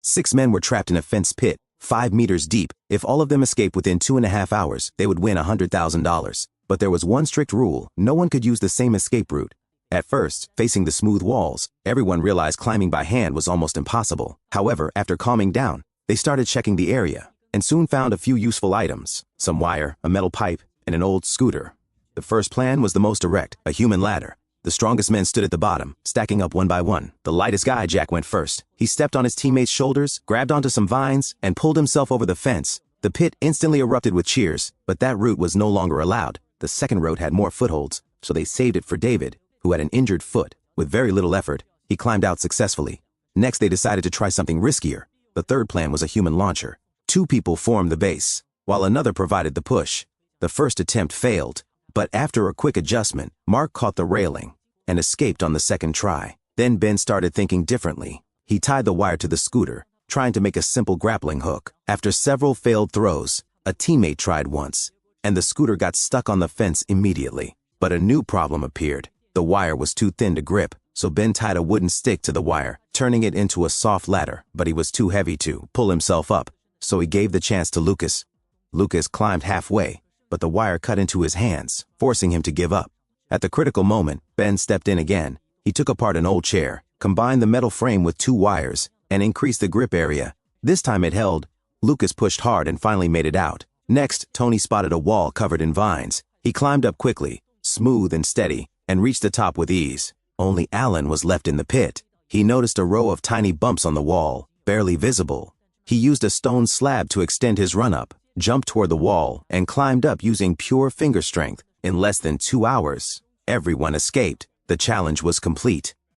6 men were trapped in a fenced pit, 5 meters deep. If all of them escaped within 2.5 hours, they would win $100,000. But there was one strict rule: no one could use the same escape route. At first, facing the smooth walls, everyone realized climbing by hand was almost impossible. However, after calming down, they started checking the area, and soon found a few useful items: some wire, a metal pipe, and an old scooter. The first plan was the most direct: a human ladder. The strongest men stood at the bottom, stacking up one by one. The lightest guy, Jack, went first. He stepped on his teammates' shoulders, grabbed onto some vines, and pulled himself over the fence. The pit instantly erupted with cheers, but that route was no longer allowed. The second route had more footholds, so they saved it for David, who had an injured foot. With very little effort, he climbed out successfully. Next, they decided to try something riskier. The third plan was a human launcher. 2 people formed the base, while another provided the push. The first attempt failed, but after a quick adjustment, Mark caught the railing and escaped on the second try. Then Ben started thinking differently. He tied the wire to the scooter, trying to make a simple grappling hook. After several failed throws, a teammate tried once, and the scooter got stuck on the fence immediately. But a new problem appeared. The wire was too thin to grip, so Ben tied a wooden stick to the wire, turning it into a soft ladder, but he was too heavy to pull himself up, so he gave the chance to Lucas. Lucas climbed halfway, but the wire cut into his hands, forcing him to give up. At the critical moment, Ben stepped in again. He took apart an old chair, combined the metal frame with 2 wires, and increased the grip area. This time it held. Lucas pushed hard and finally made it out. Next, Tony spotted a wall covered in vines. He climbed up quickly, smooth and steady, and reached the top with ease. Only Alan was left in the pit. He noticed a row of tiny bumps on the wall, barely visible. He used a stone slab to extend his run-up, jumped toward the wall, and climbed up using pure finger strength. In less than 2 hours, everyone escaped. The challenge was complete.